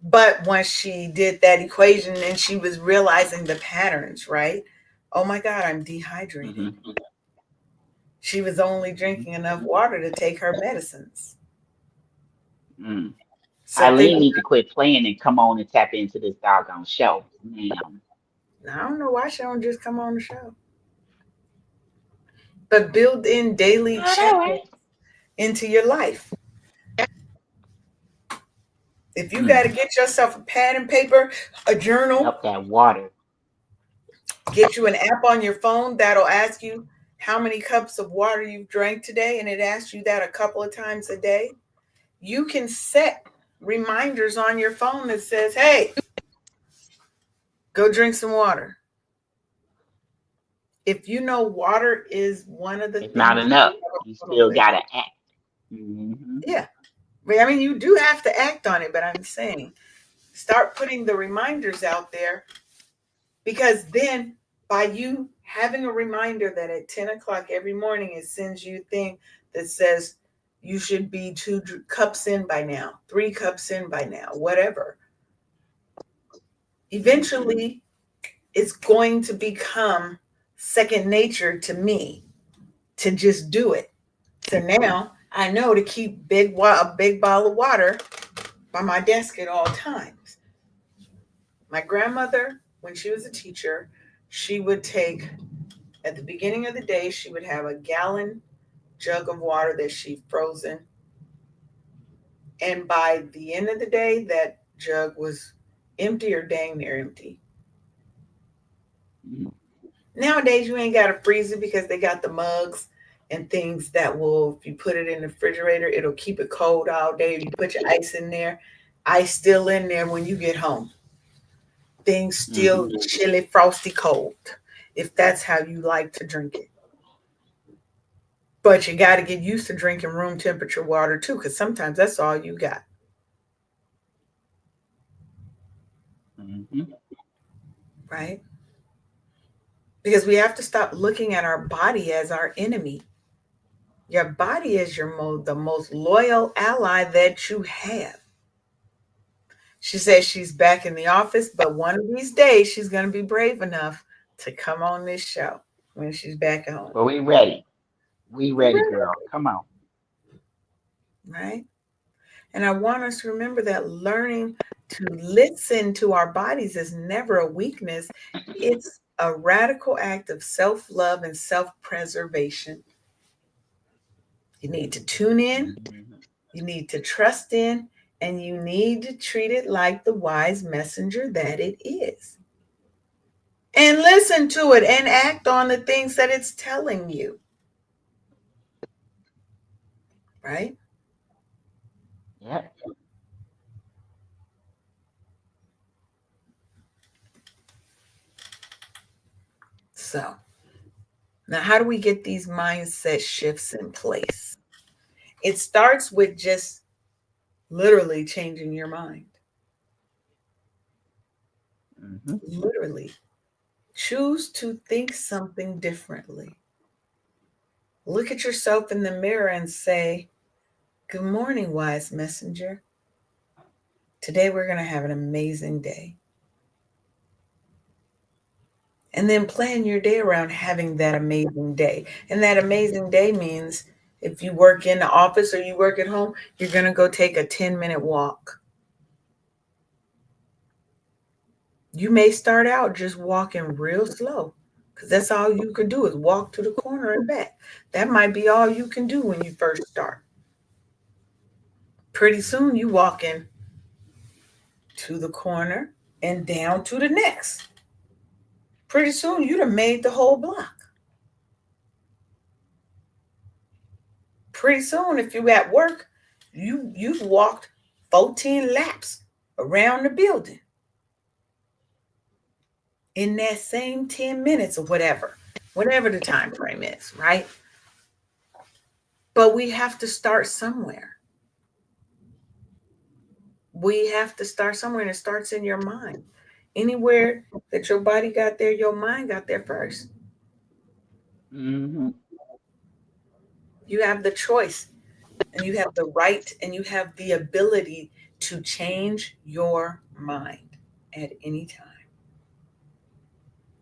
A: but once she did that equation and she was realizing the patterns, right? Oh my God, I'm dehydrated.
B: Hmm.
A: She was only drinking enough water to take her medicines.
B: Mm.
A: So think,
B: Eileen need to quit playing and come on and tap into this doggone show, ma'am.
A: I don't know why she don't just come on the show, but build in daily
B: I
A: check
B: know, right?
A: into your life. If you got
B: Mm.
A: to get yourself a pad and paper, a journal,
B: Yep, that water.
A: get you an app on your phone that'll ask you how many cups of water you've drank today, and it asks you that a couple of times a day. You can set reminders on your phone that says, hey, go drink some water. If you know water is one of the
B: It's not
A: things that
B: enough.
A: we have
B: You
A: a problem
B: still
A: with,
B: gotta act. Hmm.
A: yeah. I mean, you do have to act on it, but I'm saying Start putting the reminders out there, because then by you having a reminder that at 10 o'clock every morning it sends you a thing that says you should be 2 cups in by now, 3 cups in by now, whatever. Eventually, it's going to become second nature to me to just do it. So now I know to keep a big bottle of water by my desk at all times. My grandmother, when she was a teacher, she would take, at the beginning of the day, she would have a gallon jug of water that she frozen. And by the end of the day, that jug was empty or dang near empty.
B: Mhm.
A: Nowadays, you ain't got to freeze it because they got the mugs and things that will, if you put it in the refrigerator, it'll keep it cold all day. You put your ice in there, ice still in there when you get home. Things still
B: Mhm.
A: chilly, frosty cold, if that's how you like to drink it. But you got to get used to drinking room temperature water too, because sometimes that's all you got,
B: Mhm.
A: right? Because we have to stop looking at our body as our enemy. Your body is the most loyal ally that you have. She says she's back in the office, but one of these days she's going to be brave enough to come on this show when she's back at home.
B: Well, we ready. We
A: We
B: ready,
A: will,
B: girl. Come on.
A: right? And I want us to remember that learning to listen to our bodies is never a weakness. It's a radical act of self love and self preservation. You need to tune in,
B: Mhm.
A: you need to trust in, and you need to treat it like the wise messenger that it is. And listen to it and act on the things that it's telling you, right?
B: Yep.
A: So, now how do we get these mindset shifts in place? It starts with just literally changing your mind.
B: Mhm.
A: Literally. Choose to think something differently. Look at yourself in the mirror and say, "Good morning, wise messenger. Today we're going to have an amazing day." And then plan your day around having that amazing day. And that amazing day means if you work in the office or you work at home, you're going to go take a 10-minute walk. You may start out just walking real slow because that's all you can do is walk to the corner and back. That might be all you can do when you first start. Pretty soon you walking to the corner and down to the next. Pretty soon you'd have made the whole block. Pretty soon, if you at work, you've walked 14 laps around the building in that same 10 minutes or whatever the time frame is, right? But we have to start somewhere. We have to start somewhere, and it starts in your mind. Anywhere that your body got there, your mind got there first.
B: Mhm.
A: You have the choice, and you have the right, and you have the ability to change your mind at any time.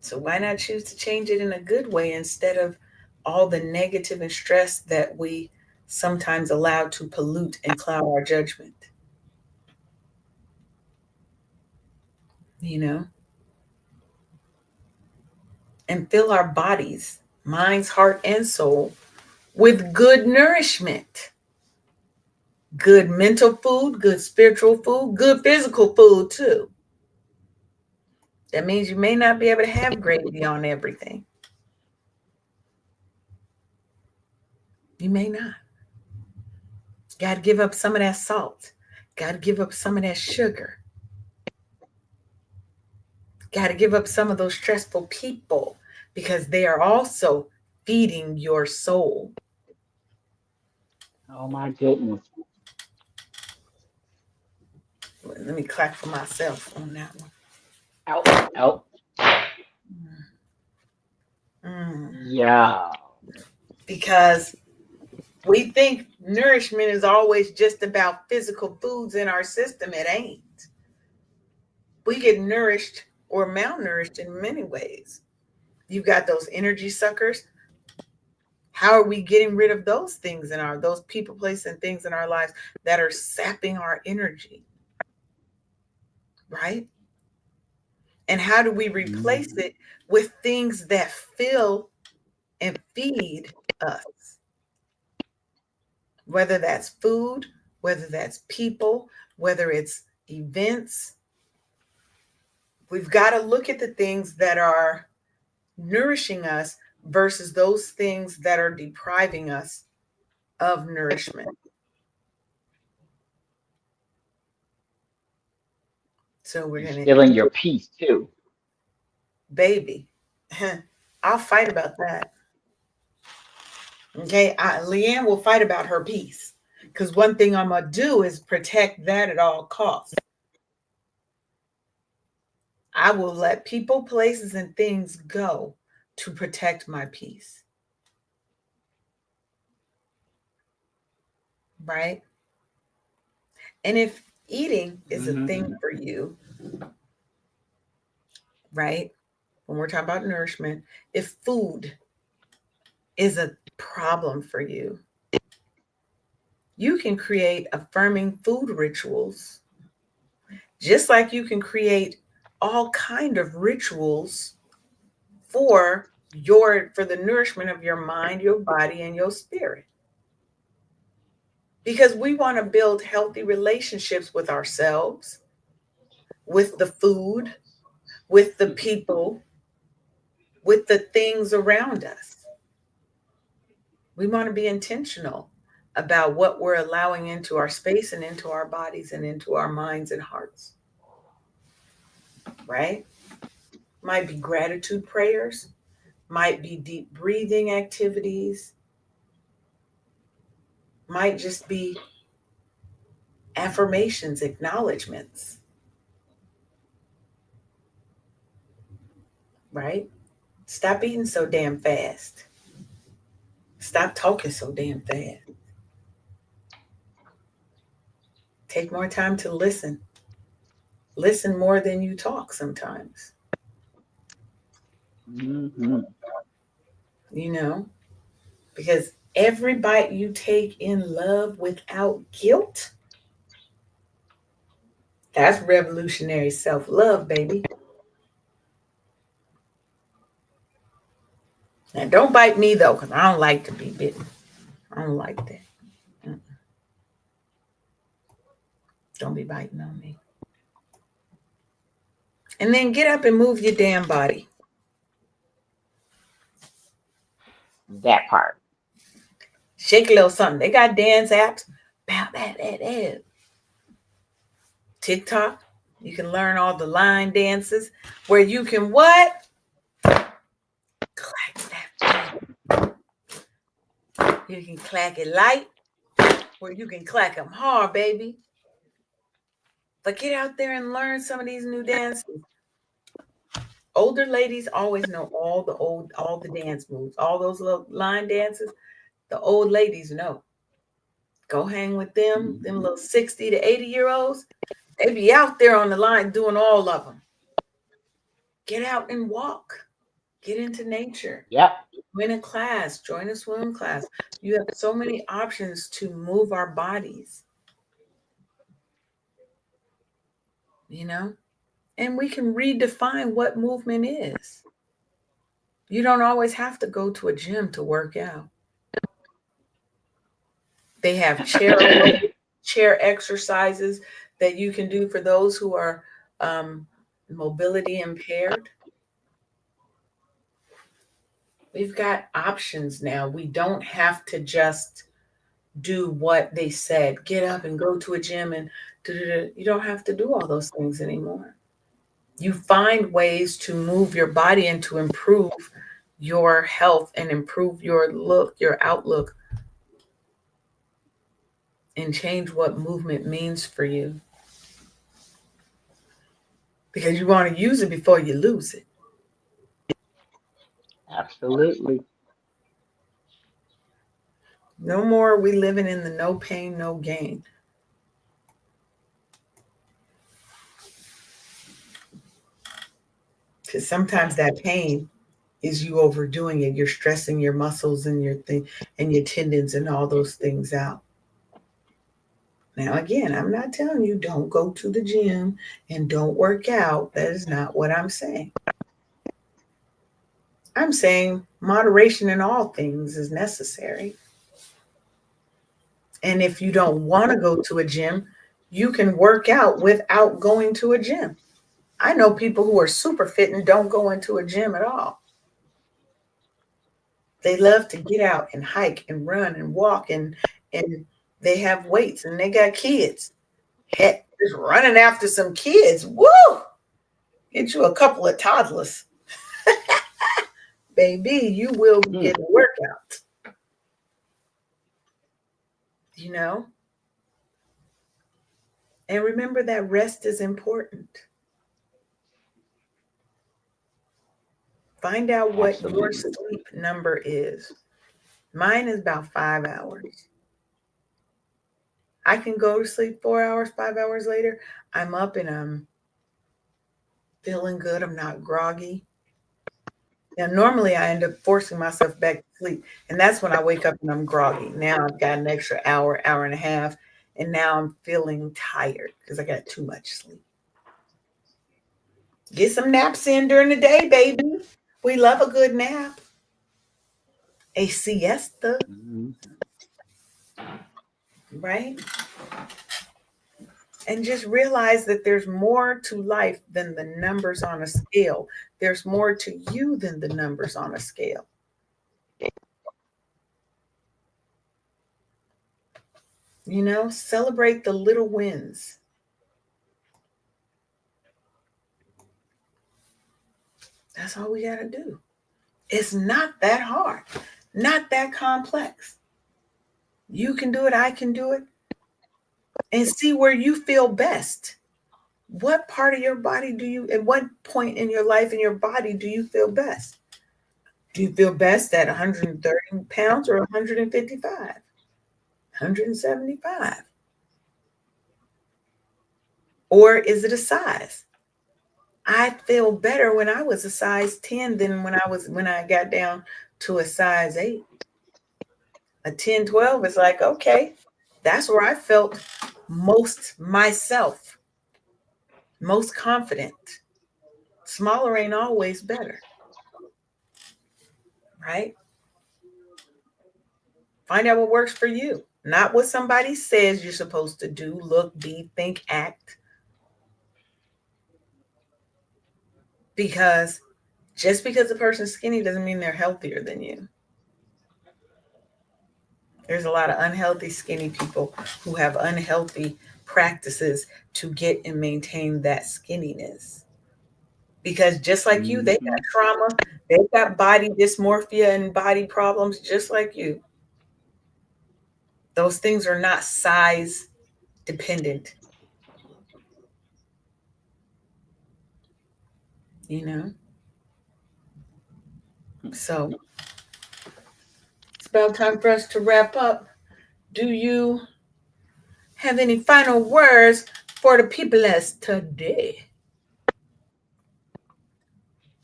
A: So why not choose to change it in a good way instead of all the negative and stress that we sometimes allow to pollute and cloud our judgment, you know, and fill our bodies, minds, heart, and soul with good nourishment, good mental food, good spiritual food, good physical food too. That means you may not be able to have gravy on everything. You may not. Got to give up some of that salt. Got to give up some of that sugar. Got to give up some of those stressful people because they are also feeding your soul.
B: Oh my goodness.
A: Let me clap for myself on that one.
B: Out, out.
A: Mm.
B: Yeah.
A: Because we think nourishment is always just about physical foods in our system. It ain't. We get nourished or malnourished in many ways. You've got those energy suckers. How are we getting rid of those things in our, those people, places, and things in our lives that are sapping our energy, right? And how do we replace
B: Mhm.
A: it with things that fill and feed us? Whether that's food, whether that's people, whether it's events, we've got to look at the things that are nourishing us versus those things that are depriving us of nourishment. So we're going to,
B: Instilling your peace too.
A: baby, I'll fight about that. Okay. Leanne will fight about her peace because one thing I'm going to do is protect that at all costs. I will let people, places, and things go to protect my peace. Right. And if eating is a
B: Hmm.
A: thing for you, right? When we're talking about nourishment, if food is a problem for you, you can create affirming food rituals, just like you can create all kind of rituals for for the nourishment of your mind, your body, and your spirit. Because we want to build healthy relationships with ourselves, with the food, with the people, with the things around us. We want to be intentional about what we're allowing into our space and into our bodies and into our minds and hearts, right? Might be gratitude prayers, might be deep breathing activities, might just be affirmations, acknowledgments, right? Stop eating so damn fast. Stop talking so damn fast. Take more time to listen. Listen more than you talk sometimes,
B: Hmm.
A: you know, because every bite you take in love without guilt, that's revolutionary self love, baby. Now, don't bite me though, because I don't like to be bitten. I don't like that. Mm. Don't be biting on me. And then get up and move your damn body.
B: That part.
A: Shake a little something. They got dance apps. Bow, bow, bow, bow. TikTok. You can learn all the line dances where you can what? Clack that. You can clack it light, where you can clack them hard, baby. But get out there and learn some of these new dances. Older ladies always know all the dance moves, all those little line dances. The old ladies know. Go hang with them
B: Hmm.
A: little 60 to 80-year-olds. They be out there on the line doing all of them. Get out and walk. Get into nature.
B: Yep.
A: Join a class. Join a swim class. You have so many options to move our bodies, you know? And we can redefine what movement is. You don't always have to go to a gym to work out. They have chair exercises that you can do for those who are um, mobility impaired. We've got options now. We don't have to just do what they said. Get up and go to a gym and you don't have to do all those things anymore. You find ways to move your body and to improve your health and improve your look, your outlook, and change what movement means for you. because you want to use it before you lose it.
B: Absolutely.
A: No more are we living in the no pain, no gain. Because sometimes that pain is you overdoing it. You're stressing your muscles and your thing and your tendons and all those things out. Now, again, I'm not telling you don't go to the gym and don't work out. That is not what I'm saying. I'm saying moderation in all things is necessary. And if you don't want to go to a gym, you can work out without going to a gym. I know people who are super fit and don't go into a gym at all. They love to get out and hike and run and walk and they have weights and they got kids. Heck, just running after some kids. Woo! Get you a couple of toddlers. Baby, you will
B: Mm.
A: get a workout. You know? And remember that rest is important. Find out what your
B: Absolutely.
A: sleep number is. Mine is about 5 hours. I can go to sleep 4 hours, 5 hours later. I'm up and I'm feeling good. I'm not groggy. Now, normally I end up forcing myself back to sleep. And that's when I wake up and I'm groggy. Now I've got an extra hour, hour and a half. And now I'm feeling tired because I got too much sleep. Get some naps in during the day, baby. We love a good nap, a siesta,
B: Mhm.
A: right? And just realize that there's more to life than the numbers on a scale. There's more to you than the numbers on a scale. You know, celebrate the little wins. That's all we got to do. It's not that hard, not that complex. You can do it, I can do it, and see where you feel best. What part of your body do you, at what point in your life and your body do you feel best? Do you feel best at 130 pounds or 155, 175? Or is it a size? I feel better when I was a size 10 than when I got down to a size 8. A 10, 12 is like, okay, that's where I felt most myself, most confident. Smaller ain't always better, right? Find out what works for you, not what somebody says you're supposed to do, look, be, think, act. Because just because a person's skinny doesn't mean they're healthier than you. There's a lot of unhealthy skinny people who have unhealthy practices to get and maintain that skinniness. Because just like you, they got
B: Mhm.
A: trauma, they got body dysmorphia and body problems just like you. Those things are not size dependent, you know? So it's about time for us to wrap up. Do you have any final words for the people as today?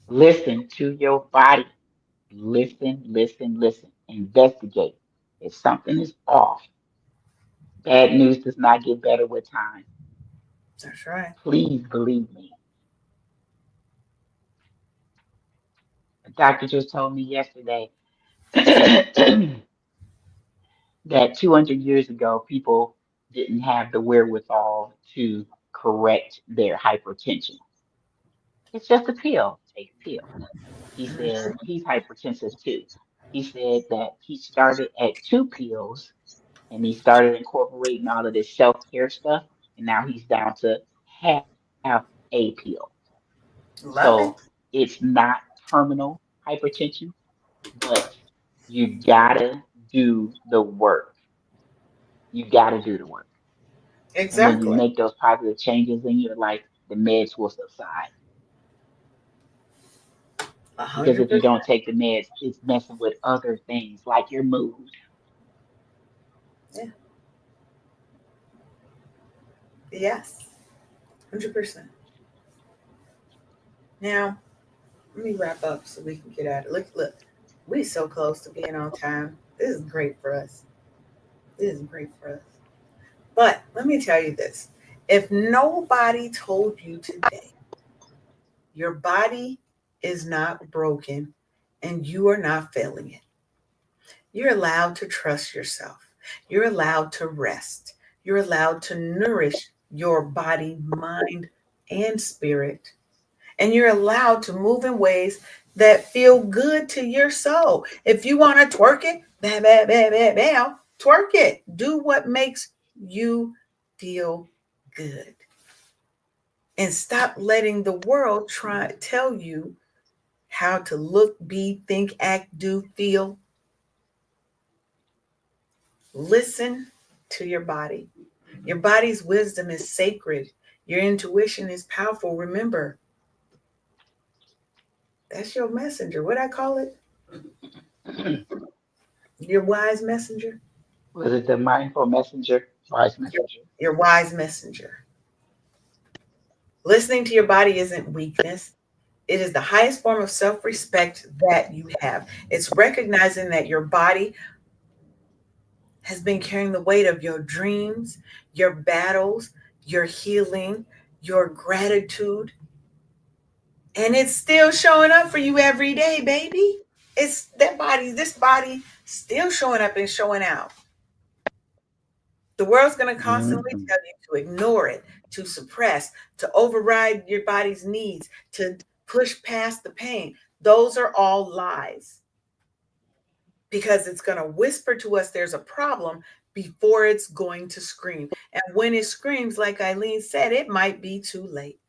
B: Listen to your body. Listen, listen, listen. Investigate. If something is off, bad news does not get better with time.
A: That's right.
B: Please believe me. A doctor just told me yesterday that 200 years ago, people didn't have the wherewithal to correct their hypertension. It's just a pill. Take a pill. He said he's hypertensive too. He said that he started at 2 pills and he started incorporating all of this self care stuff, and now he's down to half a pill.
A: Love
B: So
A: it.
B: it's not terminal hypertension, but you gotta do the work. You gotta do the work. And when you
A: Exactly.
B: make those positive changes in your life, the meds will subside. Because if you
A: 100%.
B: don't take the meds, it's messing with other things like your mood.
A: Yeah. Yes. 100%. Now, let me wrap up so we can get out of it. Look, we so close to being on time. This is great for us. This is great for us. But let me tell you this. If nobody told you today, your body is not broken and you are not failing it. You're allowed to trust yourself. You're allowed to rest. You're allowed to nourish your body, mind, and spirit. And you're allowed to move in ways that feel good to your soul. If you want to twerk it, bah, bah, bah, bah, bah, twerk it. Do what makes you feel good. And stop letting the world try to tell you how to look, be, think, act, do, feel. Listen to your body. Your body's wisdom is sacred. Your intuition is powerful. Remember, that's your messenger. What I call it? Your wise messenger.
B: Was it the mindful messenger, wise
A: Your,
B: messenger?
A: your wise messenger. Listening to your body isn't weakness. It is the highest form of self respect that you have. It's recognizing that your body has been carrying the weight of your dreams, your battles, your healing, your gratitude, and it's still showing up for you every day, baby. It's that body, this body still showing up and showing out. The world's going to constantly
B: Mm-hmm.
A: tell you to ignore it, to suppress, to override your body's needs, to push past the pain. Those are all lies because it's going to whisper to us there's a problem before it's going to scream. And when it screams, like Eileen said, it might be too late.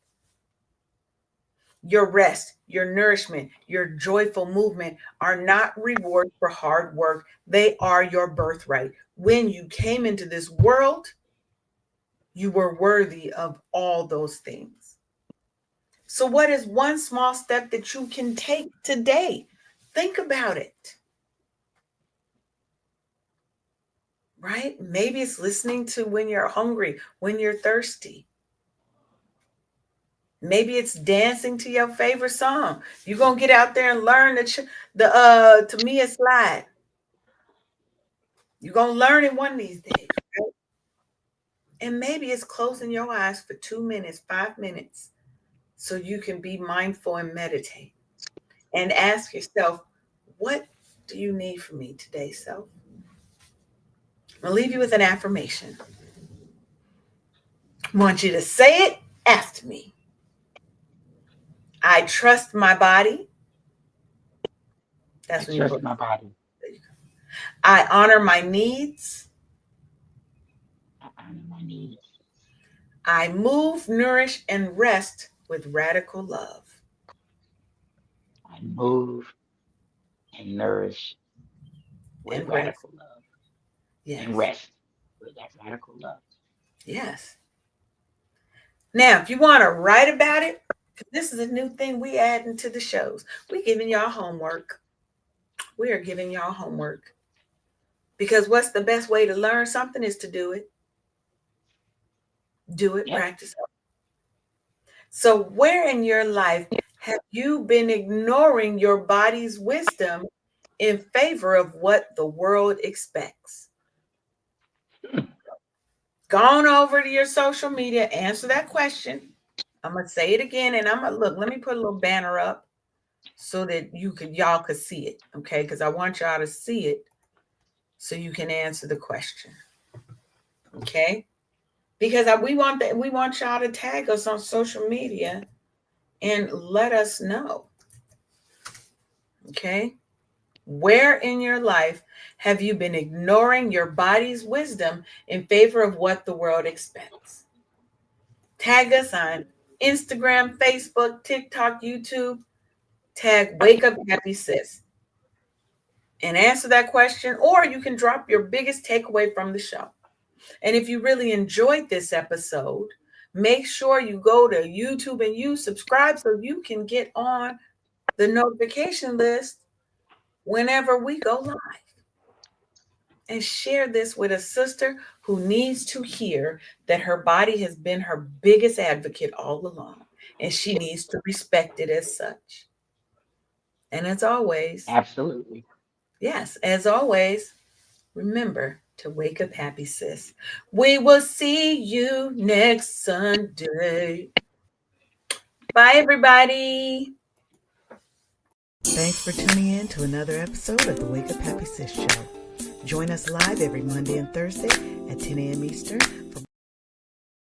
A: Your rest, your nourishment, your joyful movement are not rewards for hard work. They are your birthright. When you came into this world, you were worthy of all those things. So, what is one small step that you can take today? Think about it, right? Maybe it's listening to when you're hungry, when you're thirsty. Maybe it's dancing to your favorite song. You're gonna get out there and learn the Tamia slide. You're gonna learn it one of these days, right? And maybe it's closing your eyes for 2 minutes, 5 minutes, so you can be mindful and meditate. And ask yourself, what do you need from me today, self? I'll leave you with an affirmation. I want you to say it after me. I trust my body.
B: I
A: That's when you
B: trust
A: put,
B: my body.
A: I honor my needs.
B: I honor my needs.
A: I move, nourish, and rest with radical love
B: I move and nourish with
A: and rest.
B: radical love and
A: Yes.
B: rest with that radical love.
A: Yes. Now, if you want to write about it, 'cause this is a new thing we add into the shows. We're giving y'all homework. We are giving y'all homework. Because what's the best way to learn something is to do it. Do it,
B: Yep.
A: practice it. So, where in your life have you been ignoring your body's wisdom in favor of what the world expects? Go on over to your social media, answer that question. I'm gonna say it again, and I'm gonna look. Let me put a little banner up so that y'all could see it, okay? Because I want y'all to see it so you can answer the question, okay? Because we want y'all to tag us on social media and let us know, okay? Where in your life have you been ignoring your body's wisdom in favor of what the world expects? Tag us on Instagram, Facebook, TikTok, YouTube. Tag Wake Up Happy Sis and answer that question, or you can drop your biggest takeaway from the show. And if you really enjoyed this episode, Make sure you go to YouTube and you subscribe so you can get on the notification list whenever we go live. And share this with a sister who needs to hear that her body has been her biggest advocate all along, and she needs to respect it as such. And as always,
B: Absolutely.
A: yes, as always, remember to wake up happy, sis. We will see you next Sunday. Bye, everybody. Thanks for tuning in to another episode of the Wake Up Happy Sis Show. Join us live every Monday and Thursday at 10 a.m. Eastern